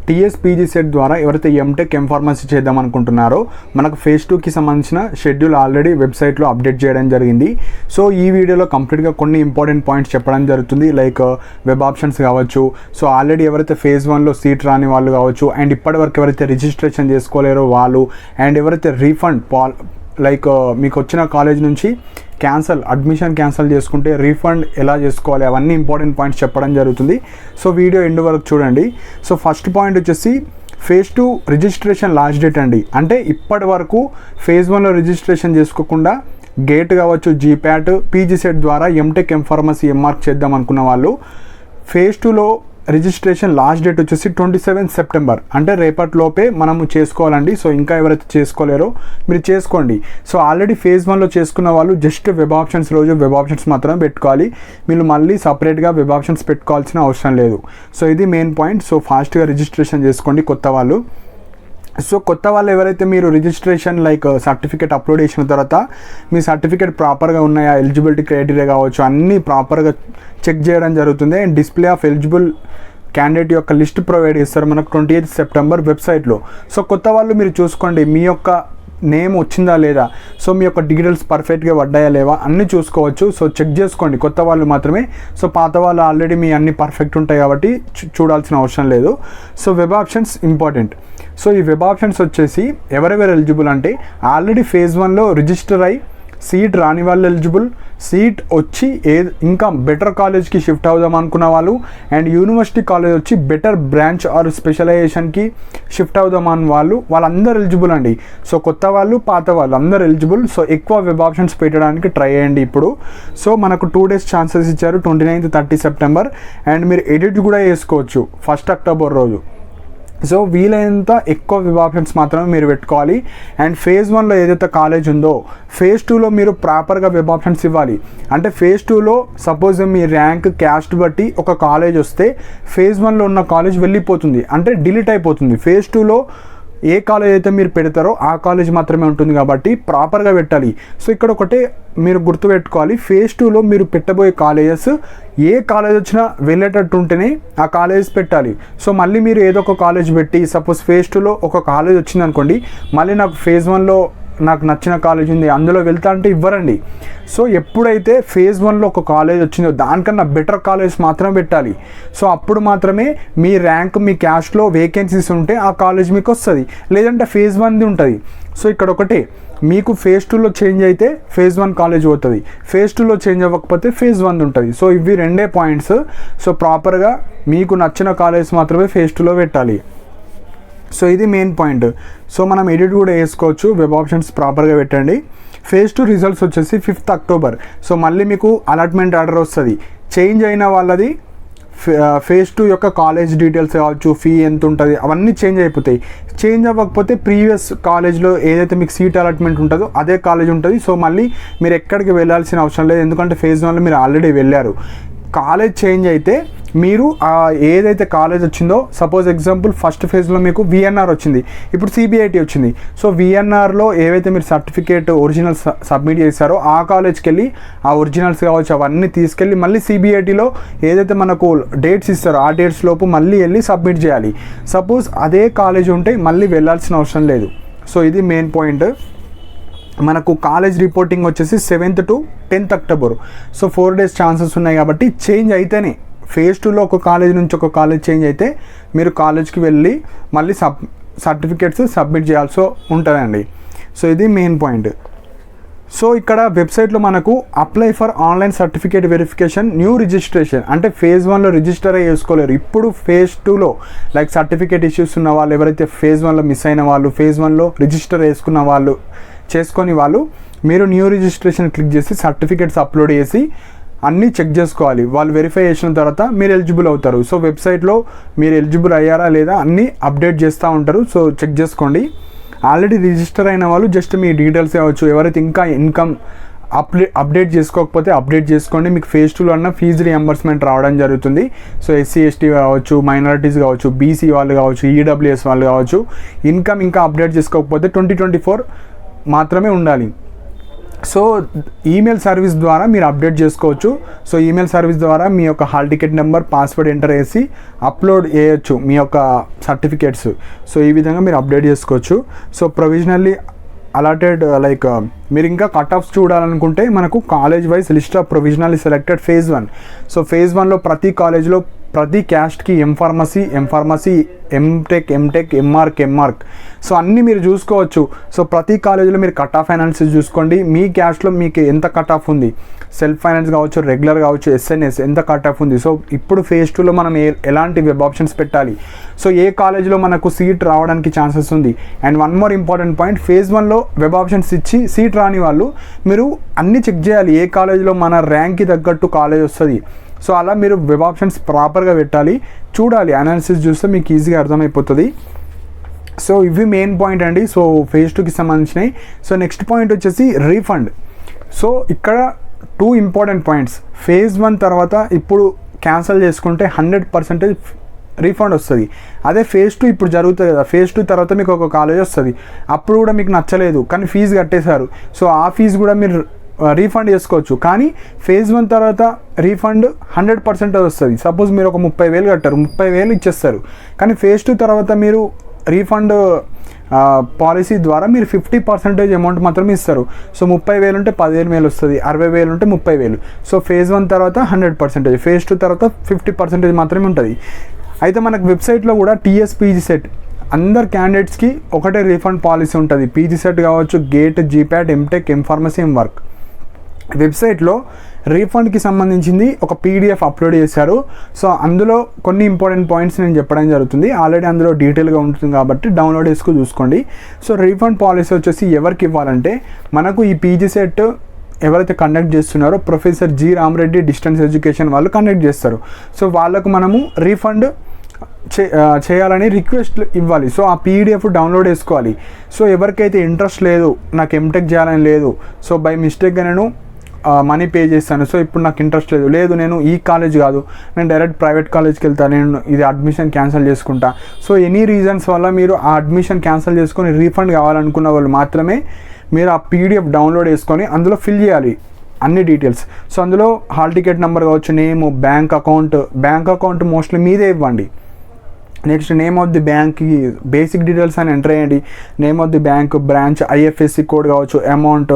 టీఎస్పీజీ set ద్వారా ఎవరైతే MTech M Pharmacy చేద్దాం అనుకుంటున్నారో మనకు ఫేజ్ 2కి సంబంధించిన షెడ్యూల్ ఆల్రెడీ వెబ్సైట్లో అప్డేట్ చేయడం జరిగింది. సో ఈ వీడియోలో కంప్లీట్గా కొన్ని ఇంపార్టెంట్ పాయింట్స్ చెప్పడం జరుగుతుంది. లైక్ వెబ్ ఆప్షన్స్ కావచ్చు, సో ఆల్రెడీ ఎవరైతే ఫేజ్ 1లో సీట్ రాని వాళ్ళు కావచ్చు, అండ్ ఇప్పటివరకు ఎవరైతే రిజిస్ట్రేషన్ చేసుకోలేరో వాళ్ళు, అండ్ ఎవరైతే రీఫండ్ లైక్ మీకు వచ్చిన కాలేజ్ నుంచి అడ్మిషన్ క్యాన్సిల్ చేసుకుంటే రీఫండ్ ఎలా చేసుకోవాలి, అవన్నీ ఇంపార్టెంట్ పాయింట్స్ చెప్పడం జరుగుతుంది. సో వీడియో ఎండ్ వరకు చూడండి. సో ఫస్ట్ పాయింట్ వచ్చేసి ఫేజ్ 2 రిజిస్ట్రేషన్ లాస్ట్ డేట్ అండి. అంటే ఇప్పటి వరకు ఫేజ్ 1లో రిజిస్ట్రేషన్ చేసుకోకుండా గేట్ కావచ్చు, జీప్యాట్, పీజీ సెట్ ద్వారా ఎంటెక్ ఎంఫార్మసీ ఎంఆర్క్ చేద్దాం అనుకున్న వాళ్ళు ఫేజ్ 2లో రిజిస్ట్రేషన్ లాస్ట్ డేట్ వచ్చేసి 27 సెప్టెంబర్, అంటే రేపటిలోపే మనము చేసుకోవాలండి. సో ఇంకా ఎవరైతే చేసుకోలేరో మీరు చేసుకోండి. సో ఆల్రెడీ ఫేజ్ 1లో చేసుకున్న వాళ్ళు జస్ట్ వెబ్ ఆప్షన్స్ రోజు వెబ్ ఆప్షన్స్ మాత్రమే పెట్టుకోవాలి. మీరు మళ్ళీ సపరేట్గా వెబ్ ఆప్షన్స్ పెట్టుకోవాల్సిన అవసరం లేదు. సో ఇది మెయిన్ పాయింట్. సో ఫాస్ట్గా రిజిస్ట్రేషన్ చేసుకోండి కొత్త వాళ్ళు. సో కొత్త వాళ్ళు ఎవరైతే మీరు రిజిస్ట్రేషన్ లైక్ సర్టిఫికేట్ అప్లోడ్ చేసిన తర్వాత మీ సర్టిఫికేట్ ప్రాపర్గా ఉన్నాయా, ఎలిజిబిలిటీ క్రైటీరియా కావచ్చు అన్నీ ప్రాపర్గా చెక్ చేయడం జరుగుతుంది. And display of eligible candidate యొక్క లిస్ట్ ప్రొవైడ్ చేస్తారు మనకు 28 సెప్టెంబర్ వెబ్సైట్లో. సో కొత్త వాళ్ళు మీరు చూసుకోండి మీ యొక్క నేమ్ వచ్చిందా లేదా, సో మీ యొక్క డీటెయిల్స్ పర్ఫెక్ట్గా పడ్డాయా లేవా అన్నీ చూసుకోవచ్చు. సో చెక్ చేసుకోండి కొత్త వాళ్ళు మాత్రమే. సో పాత వాళ్ళు ఆల్రెడీ మీ అన్ని పర్ఫెక్ట్ ఉంటాయి కాబట్టి చూడాల్సిన అవసరం లేదు. So web options important. So ఈ వెబ్ ఆప్షన్స్ వచ్చేసి ఎవరెవరు ఎలిజిబుల్ అంటే ఆల్రెడీ ఫేజ్ 1లో రిజిస్టర్ అయ్యి సీట్ రాని వాళ్ళు ఎలిజిబుల్, సీట్ వచ్చి ఇంకా బెటర్ కాలేజ్కి షిఫ్ట్ అవుదాం అనుకున్న వాళ్ళు, అండ్ యూనివర్సిటీ కాలేజ్ వచ్చి బెటర్ బ్రాంచ్ ఆర్ స్పెషలైజేషన్కి షిఫ్ట్ అవుదాం అని వాళ్ళందరూ ఎలిజిబుల్ అండి. సో కొత్త వాళ్ళు పాత వాళ్ళు అందరూ ఎలిజిబుల్. సో ఎక్కువ వెబ్ ఆప్షన్స్ పెట్టడానికి ట్రై చేయండి ఇప్పుడు. సో మనకు 2 days ఛాన్సెస్ ఇచ్చారు, 29, 30 సెప్టెంబర్. అండ్ మీరు ఎడిట్ కూడా చేసుకోవచ్చు 1 అక్టోబర్ రోజు. సో వీలైనంత ఎక్కువ వెబ్ ఆప్షన్స్ మాత్రమే మీరు పెట్టుకోవాలి. అండ్ ఫేజ్ 1లో ఏదైతే కాలేజ్ ఉందో ఫేజ్ 2లో మీరు ప్రాపర్గా వెబ్ ఆప్షన్స్ ఇవ్వాలి. అంటే ఫేజ్ 2లో సపోజ్ మీ ర్యాంక్ క్యాస్ట్ బట్టి ఒక కాలేజ్ వస్తే ఫేజ్ 1లో ఉన్న కాలేజ్ వెళ్ళిపోతుంది, అంటే డిలీట్ అయిపోతుంది. ఫేజ్ 2లో ఏ కాలేజ్ అయితే మీరు పెడతారో ఆ కాలేజ్ మాత్రమే ఉంటుంది కాబట్టి ప్రాపర్గా పెట్టాలి. సో ఇక్కడ ఒకటే మీరు గుర్తుపెట్టుకోవాలి, ఫేజ్ 2లో మీరు పెట్టబోయే కాలేజెస్ ఏ కాలేజ్ వచ్చినా వెళ్ళేటట్టు ఉంటేనే ఆ కాలేజెస్ పెట్టాలి. సో మళ్ళీ మీరు ఏదో ఒక కాలేజ్ పెట్టి సపోజ్ ఫేజ్ 2లో ఒక కాలేజ్ వచ్చింది అనుకోండి, మళ్ళీ నాకు ఫేజ్ 1లో నాకు నచ్చిన కాలేజ్ ఉంది అందులో వెళ్తా అంటే ఇవ్వరండి. సో ఎప్పుడైతే ఫేజ్ 1లో ఒక కాలేజ్ వచ్చిందో దానికన్నా బెటర్ కాలేజ్ మాత్రమే పెట్టాలి. సో అప్పుడు మాత్రమే మీ ర్యాంక్ మీ క్యాస్ట్లో వేకెన్సీస్ ఉంటే ఆ కాలేజ్ మీకు వస్తుంది, లేదంటే ఫేజ్ 1ది ఉంటుంది. సో ఇక్కడ ఒకటే, మీకు ఫేజ్ 2లో చేంజ్ అయితే ఫేజ్ 1 కాలేజ్ పోతుంది, ఫేజ్ 2లో చేంజ్ అవ్వకపోతే ఫేజ్ 1 ఉంటుంది. సో ఇవి రెండే పాయింట్స్. సో ప్రాపర్గా మీకు నచ్చిన కాలేజ్ మాత్రమే ఫేజ్ 2లో పెట్టాలి. సో ఇది మెయిన్ పాయింట్. సో మనం ఎడిట్ కూడా వేసుకోవచ్చు, వెబ్ ఆప్షన్స్ ప్రాపర్గా పెట్టండి. ఫేజ్ 2 రిజల్ట్స్ వచ్చేసి 5 అక్టోబర్. సో మళ్ళీ మీకు అలాట్మెంట్ ఆర్డర్ వస్తుంది. చేంజ్ అయిన వాళ్ళది ఫేజ్ 2 యొక్క కాలేజ్ డీటెయిల్స్ కావచ్చు, ఫీ ఎంత ఉంటుంది అవన్నీ చేంజ్ అయిపోతాయి. చేంజ్ అవ్వకపోతే ప్రీవియస్ కాలేజ్లో ఏదైతే మీకు సీట్ అలాట్మెంట్ ఉంటుందో అదే కాలేజ్ ఉంటుంది. సో మళ్ళీ మీరు ఎక్కడికి వెళ్ళాల్సిన అవసరం లేదు, ఎందుకంటే ఫేజ్ 1లో మీరు ఆల్రెడీ వెళ్ళారు. కాలేజ్ చేంజ్ అయితే మీరు ఏదైతే కాలేజ్ వచ్చిందో సపోజ్ ఎగ్జాంపుల్ ఫస్ట్ ఫేజ్లో మీకు విఎన్ఆర్ వచ్చింది, ఇప్పుడు సిబిఐటి వచ్చింది. సో విఎన్ఆర్లో ఏవైతే మీరు సర్టిఫికేట్ ఒరిజినల్స్ సబ్మిట్ చేశారో ఆ కాలేజ్కి వెళ్ళి ఆ ఒరిజినల్స్ కావచ్చు అవన్నీ తీసుకెళ్ళి మళ్ళీ సిబిఐటిలో ఏదైతే మనకు డేట్స్ ఇస్తారో ఆ డేట్స్ లోపు మళ్ళీ వెళ్ళి సబ్మిట్ చేయాలి. సపోజ్ అదే కాలేజ్ ఉంటే మళ్ళీ వెళ్ళాల్సిన అవసరం లేదు. సో ఇది మెయిన్ పాయింట్. మనకు కాలేజ్ రిపోర్టింగ్ వచ్చేసి 7th to 10th October. So 4 days chances ఉన్నాయి కాబట్టి చేంజ్ అయితేనే ఫేజ్ 2లో ఒక కాలేజ్ నుంచి ఒక కాలేజ్ చేంజ్ అయితే మీరు కాలేజ్కి వెళ్ళి మళ్ళీ సర్టిఫికేట్స్ సబ్మిట్ చేయాల్సి ఉంటుందండి. సో ఇది మెయిన్ పాయింట్. సో ఇక్కడ వెబ్సైట్లో మనకు apply for online certificate verification new registration, అంటే ఫేజ్ 1లో రిజిస్టర్ అయ్యి చేసుకోలేరు, ఇప్పుడు ఫేజ్ 2లో లైక్ సర్టిఫికేట్ ఇష్యూస్ ఉన్న వాళ్ళు ఎవరైతే ఫేజ్ 1లో మిస్ అయిన వాళ్ళు, ఫేజ్ 1లో రిజిస్టర్ చేసుకొని వాళ్ళు మీరు న్యూ రిజిస్ట్రేషన్ క్లిక్ చేసి సర్టిఫికేట్స్ అప్లోడ్ చేసి అన్నీ చెక్ చేసుకోవాలి. వాళ్ళు వెరిఫై చేసిన తర్వాత మీరు ఎలిజిబుల్ అవుతారు. సో వెబ్సైట్లో మీరు ఎలిజిబుల్ అయ్యారా లేదా అన్నీ అప్డేట్ చేస్తూ ఉంటారు. సో చెక్ చేసుకోండి. ఆల్రెడీ రిజిస్టర్ అయిన వాళ్ళు జస్ట్ మీ డీటెయిల్స్ కావచ్చు, ఎవరైతే ఇంకా ఇన్కమ్ అప్డేట్ చేసుకోకపోతే అప్డేట్ చేసుకోండి. మీకు ఫేజ్ 2లో అన్న ఫీజు రియంబర్స్మెంట్ రావడం జరుగుతుంది. సో ఎస్సీ ఎస్టీ కావచ్చు, మైనారిటీస్ కావచ్చు, బీసీ వాళ్ళు కావచ్చు, ఈడబ్ల్యూఎస్ వాళ్ళు కావచ్చు, ఇన్కమ్ ఇంకా అప్డేట్ చేసుకోకపోతే 2024 మాత్రమే ఉండాలి. సో ఈమెయిల్ సర్వీస్ ద్వారా మీరు అప్డేట్ చేసుకోవచ్చు. సో ఈమెయిల్ సర్వీస్ ద్వారా మీ యొక్క hall ticket number, password enter చేసి అప్లోడ్ చేయొచ్చు మీ యొక్క సర్టిఫికేట్స్. సో ఈ విధంగా మీరు అప్డేట్ చేసుకోవచ్చు. సో ప్రొవిజనల్లీ అలాటెడ్ లైక్ మీరు ఇంకా కట్ ఆఫ్స్ చూడాలనుకుంటే మనకు college wise list of provisionally selected phase 1. So phase 1లో ప్రతి కాలేజ్లో ప్రతి క్యాస్ట్కి ఎంఫార్మసీ, ఎంటెక్, ఎంఆర్క్ సో అన్నీ మీరు చూసుకోవచ్చు. సో ప్రతి కాలేజీలో మీరు కట్ ఆఫ్ అనాలిసిస్ చూసుకోండి. మీ క్యాస్ట్లో మీకు ఎంత కట్ ఆఫ్ ఉంది, సెల్ఫ్ ఫైనాన్స్ కావచ్చు, రెగ్యులర్ కావచ్చు, ఎస్ఎన్ఎస్ ఎంత కట్ ఆఫ్ ఉంది. సో ఇప్పుడు ఫేజ్ 2లో మనం ఎలాంటి వెబ్ ఆప్షన్స్ పెట్టాలి, సో ఏ కాలేజ్లో మనకు సీట్ రావడానికి ఛాన్సెస్ ఉంది. And one more important point, phase 1లో వెబ్ ఆప్షన్స్ ఇచ్చి సీట్ రాని వాళ్ళు మీరు అన్నీ చెక్ చేయాలి. ఏ కాలేజ్లో మన ర్యాంక్కి తగ్గట్టు కాలేజ్ వస్తుంది. సో అలా మీరు వెబ్ ఆప్షన్స్ ప్రాపర్గా పెట్టాలి, చూడాలి. అనాలిసిస్ చూస్తే మీకు ఈజీగా అర్థమైపోతుంది. సో ఇవి మెయిన్ పాయింట్ అండి. సో ఫేజ్ 2కి సంబంధించినవి. సో నెక్స్ట్ పాయింట్ వచ్చేసి రీఫండ్. సో ఇక్కడ 2 ఇంపార్టెంట్ పాయింట్స్. ఫేజ్ 1 తర్వాత ఇప్పుడు క్యాన్సిల్ చేసుకుంటే 100% రీఫండ్ వస్తుంది. అదే ఫేజ్ 2 ఇప్పుడు జరుగుతుంది కదా, ఫేజ్ 2 తర్వాత మీకు ఒక కాలేజ్ వస్తుంది, అప్పుడు కూడా మీకు నచ్చలేదు కానీ ఫీజు కట్టేశారు. సో ఆ ఫీజు కూడా మీరు రీఫండ్ చేసుకోవచ్చు. కానీ ఫేజ్ 1 తర్వాత రీఫండ్ 100% వస్తుంది. సపోజ్ మీరు ఒక 30,000 కట్టారు, 30,000 ఇచ్చేస్తారు. కానీ ఫేజ్ 2 తర్వాత మీరు రీఫండ్ పాలసీ ద్వారా మీరు 50% అమౌంట్ మాత్రమే ఇస్తారు. సో 30,000 ఉంటే 15,000 వస్తుంది, 60,000 ఉంటే 30,000. సో ఫేజ్ 1 తర్వాత 100%, ఫేజ్ 2 తర్వాత 50% మాత్రమే ఉంటుంది. అయితే మనకు వెబ్సైట్లో కూడా టీఎస్ పీజీ సెట్ అందరు క్యాండిడేట్స్కి ఒకటే రీఫండ్ పాలసీ ఉంటుంది. పీజీ సెట్ కావచ్చు, గేట్, జీప్యాట్, ఎంటెక్, ఎంఫార్మసీ, ఎంవర్క్. వెబ్సైట్లో రీఫండ్కి సంబంధించింది ఒక పీడిఎఫ్ అప్లోడ్ చేశారు. సో అందులో కొన్ని ఇంపార్టెంట్ పాయింట్స్ నేను చెప్పడం జరుగుతుంది. ఆల్రెడీ అందులో డీటెయిల్గా ఉంటుంది కాబట్టి డౌన్లోడ్ చేసుకుని చూసుకోండి. సో రీఫండ్ పాలసీ వచ్చేసి ఎవరికి ఇవ్వాలంటే, మనకు ఈ పీజీ సెట్ ఎవరైతే కండక్ట్ చేస్తున్నారో professor G Ramareddy distance education వాళ్ళు కండక్ట్ చేస్తారు. సో వాళ్ళకు మనము రీఫండ్ చేయాలని రిక్వెస్ట్ ఇవ్వాలి. సో ఆ పీడిఎఫ్ డౌన్లోడ్ చేసుకోవాలి. సో ఎవరికైతే ఇంట్రెస్ట్ లేదు, నాకు ఎంటెక్ చేయాలని లేదు, సో బై మిస్టేక్గా నేను మనీ పే చేస్తాను, సో ఇప్పుడు నాకు ఇంట్రెస్ట్ లేదు, నేను ఈ కాలేజ్ కాదు, నేను డైరెక్ట్ ప్రైవేట్ కాలేజ్కి వెళ్తాను, నేను ఇది అడ్మిషన్ క్యాన్సిల్ చేసుకుంటా. సో ఎనీ రీజన్స్ వల్ల మీరు ఆ అడ్మిషన్ క్యాన్సిల్ చేసుకొని రీఫండ్ కావాలనుకున్న వాళ్ళు మాత్రమే మీరు ఆ పీడిఎఫ్ డౌన్లోడ్ చేసుకొని అందులో ఫిల్ చేయాలి అన్ని డీటెయిల్స్. సో అందులో హాల్ టికెట్ నెంబర్ కావచ్చు, నేమ్, బ్యాంక్ అకౌంట్ మోస్ట్లీ మీదే ఇవ్వండి. నెక్స్ట్ నేమ్ ఆఫ్ ది బ్యాంక్కి బేసిక్ డీటెయిల్స్ అని ఎంటర్ చేయండి. Name of the bank, branch, IFSC code కావచ్చు, అమౌంట్,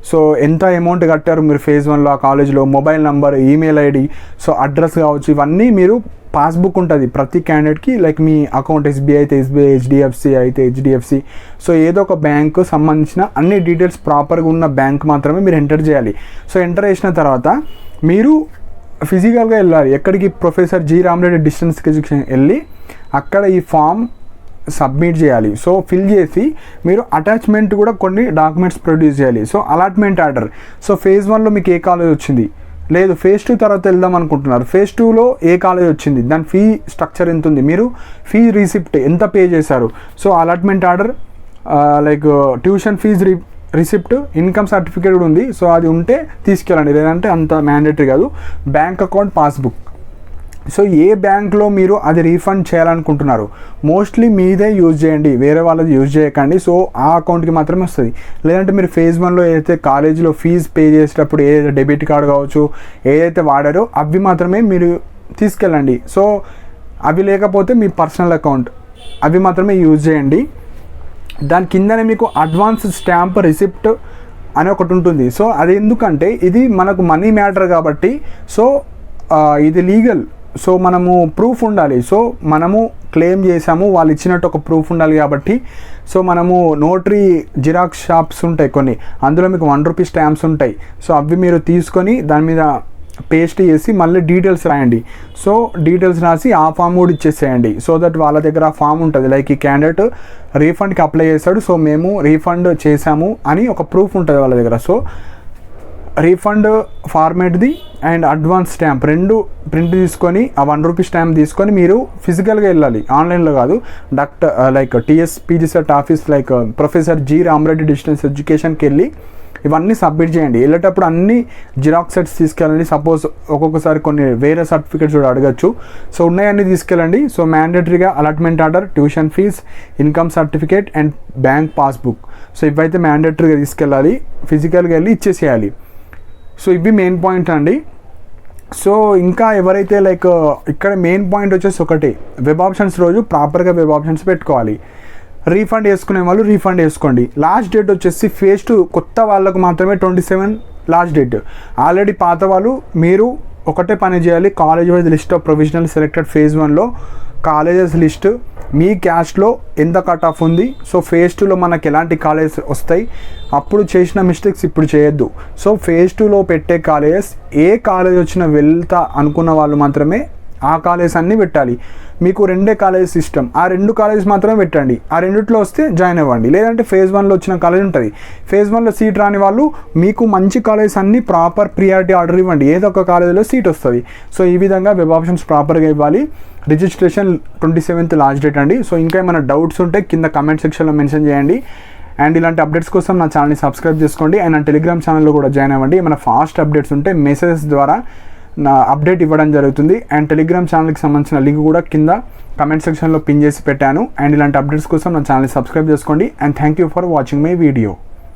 సో ఎంత అమౌంట్ కట్టారు మీరు ఫేజ్ 1లో ఆ కాలేజ్లో, mobile number, email ID, so address కావచ్చు, ఇవన్నీ మీరు పాస్బుక్ ఉంటుంది ప్రతి క్యాండిడేట్కి. లైక్ మీ అకౌంట్ ఎస్బీఐ అయితే ఎస్బీఐ, హెచ్డిఎఫ్సి అయితే హెచ్డిఎఫ్సి, సో ఏదో ఒక బ్యాంకు సంబంధించిన అన్ని డీటెయిల్స్ ప్రాపర్గా ఉన్న బ్యాంక్ మాత్రమే మీరు ఎంటర్ చేయాలి. సో ఎంటర్ చేసిన తర్వాత మీరు ఫిజికల్గా వెళ్ళాలి. ఎక్కడికి? Professor G Ramareddy distance education వెళ్ళి అక్కడ ఈ ఫామ్ సబ్మిట్ చేయాలి. సో ఫిల్ చేసి మీరు అటాచ్మెంట్ కూడా కొన్ని డాక్యుమెంట్స్ ప్రొడ్యూస్ చేయాలి. So allotment order. So phase 1లో మీకు ఏ కాలేజ్ వచ్చింది, లేదు ఫేజ్ 2 తర్వాత వెళ్దాం అనుకుంటున్నారు, ఫేజ్ 2లో ఏ కాలేజ్ వచ్చింది, దాని ఫీ స్ట్రక్చర్ ఎంత ఉంది, మీరు ఫీ రిసిప్ట్ ఎంత పే చేశారు, so allotment order, like tuition fees receipt, income certificate కూడా ఉంది. సో అది ఉంటే తీసుకెళ్ళండి, లేదంటే అంత మ్యాండేటరీ కాదు. Bank account, passbook. సో ఏ బ్యాంక్లో మీరు అది రీఫండ్ చేయాలనుకుంటున్నారు మోస్ట్లీ మీదే యూజ్ చేయండి, వేరే వాళ్ళది యూజ్ చేయకండి. సో ఆ అకౌంట్కి మాత్రమే వస్తుంది. లేదంటే మీరు ఫేజ్ 1లో ఏదైతే కాలేజీలో ఫీజు పే చేసేటప్పుడు ఏదైతే డెబిట్ కార్డ్ కావచ్చు ఏదైతే వాడారో అవి మాత్రమే మీరు తీసుకెళ్ళండి. సో అవి లేకపోతే మీ పర్సనల్ అకౌంట్ అవి మాత్రమే యూజ్ చేయండి. దాని కిందనే మీకు అడ్వాన్స్ స్టాంప్ రిసిప్ట్ అని ఒకటి ఉంటుంది. సో అది ఎందుకంటే ఇది మనకు మనీ మ్యాటర్ కాబట్టి, సో ఇది లీగల్. సో మనము ప్రూఫ్ ఉండాలి. సో మనము క్లెయిమ్ చేసాము, వాళ్ళు ఇచ్చినట్టు ఒక ప్రూఫ్ ఉండాలి కాబట్టి, సో మనము నోటరీ జిరాక్స్ షాప్స్ ఉంటాయి కొన్ని, అందులో మీకు ₹1 స్టాంప్స్ ఉంటాయి. సో అవి మీరు తీసుకొని దాని మీద పేస్ట్ చేసి మళ్ళీ డీటెయిల్స్ రాయండి. సో డీటెయిల్స్ రాసి ఆ ఫామ్ కూడా ఇచ్చేసేయండి. సో దట్ వాళ్ళ దగ్గర ఆ ఫామ్ ఉంటుంది, లైక్ ఈ క్యాండిడేట్ రీఫండ్కి అప్లై చేశాడు, సో మేము రీఫండ్ చేసాము అని ఒక ప్రూఫ్ ఉంటుంది వాళ్ళ దగ్గర. సో రీఫండ్ ఫార్మేట్ది అండ్ అడ్వాన్స్ స్టాంప్ రెండు ప్రింట్ తీసుకొని ఆ ₹1 స్టాంప్ తీసుకొని మీరు ఫిజికల్గా వెళ్ళాలి, ఆన్లైన్లో కాదు. Like TS PG set office, like professor G Ramareddy distance ఎడ్యుకేషన్కి వెళ్ళి ఇవన్నీ సబ్మిట్ చేయండి. వెళ్ళేటప్పుడు అన్ని జిరాక్స్ సెట్స్ తీసుకెళ్ళండి. సపోజ్ ఒక్కొక్కసారి కొన్ని వేరే సర్టిఫికేట్స్ కూడా అడగచ్చు. సో ఉన్నాయన్నీ తీసుకెళ్ళండి. సో మ్యాండేటరీగా allotment order, tuition fees, income certificate and bank passbook. So ఇవైతే మ్యాండేటరీగా తీసుకెళ్ళాలి, ఫిజికల్గా వెళ్ళి ఇచ్చేసేయాలి. సో ఇవి మెయిన్ పాయింట్ అండి. సో ఇంకా ఎవరైతే లైక్ ఇక్కడ మెయిన్ పాయింట్ వచ్చేసి ఒకటి, వెబ్ ఆప్షన్స్ రోజు ప్రాపర్గా వెబ్ ఆప్షన్స్ పెట్టుకోవాలి. రీఫండ్ వేసుకునే వాళ్ళు రీఫండ్ వేసుకోండి. లాస్ట్ డేట్ వచ్చేసి ఫేజ్ 2 కొత్త వాళ్ళకు మాత్రమే 27 లాస్ట్ డేట్. ఆల్రెడీ పాత వాళ్ళు మీరు ఒకటే పని చేయాలి, college wise list of provisional selected phase 1లో కాలేజెస్ లిస్ట్, మీ క్యాస్ట్లో ఎంత కట్ ఆఫ్ ఉంది, సో ఫేజ్ 2లో మనకి ఎలాంటి కాలేజెస్ వస్తాయి, అప్పుడు చేసిన మిస్టేక్స్ ఇప్పుడు చేయొద్దు. సో ఫేజ్ 2లో పెట్టే కాలేజెస్ ఏ కాలేజ్ వచ్చినా వెళ్తా అనుకున్న వాళ్ళు మాత్రమే ఆ కాలేజెస్ అన్నీ పెట్టాలి. మీకు 2 కాలేజెస్ ఇష్టం, ఆ 2 కాలేజెస్ మాత్రమే పెట్టండి. ఆ రెండిట్లో వస్తే జాయిన్ అవ్వండి. లేదంటే ఫేజ్ 1లో వచ్చిన కాలేజ్ ఉంటుంది, ఫేజ్ 1లో సీట్ రాని వాళ్ళు మీకు మంచి కాలేజెస్ అన్నీ ప్రాపర్ ప్రియారిటీ ఆర్డర్ ఇవ్వండి, ఏదో ఒక కాలేజీలో సీట్ వస్తుంది. సో ఈ విధంగా వెబ్ ఆప్షన్స్ ప్రాపర్గా ఇవ్వాలి. రిజిస్ట్రేషన్ 27th లాస్ట్ డేట్ అండి. సో ఇంకా ఏమైనా డౌట్స్ ఉంటే కింద కమెంట్ సెక్షన్లో మెన్షన్ చేయండి. అండ్ ఇలాంటి అప్డేట్స్ కోసం నా ఛానల్ని సబ్స్క్రైబ్ చేసుకోండి. అండ్ నా టెలిగ్రామ్ ఛానల్లో కూడా జాయిన్ అవ్వండి. ఏమైనా ఫాస్ట్ అప్డేట్స్ ఉంటే మెసేజెస్ ద్వారా నా అప్డేట్ ఇవ్వడం జరుగుతుంది. అండ్ టెలిగ్రామ్ ఛానల్కి సంబంధించిన లింక్ కూడా కింద కమెంట్ సెక్షన్లో పిన్ చేసి పెట్టాను. అండ్ ఇలాంటి అప్డేట్స్ కోసం నా ఛానల్ని సబ్స్క్రైబ్ చేసుకోండి. And thank you for watching my video.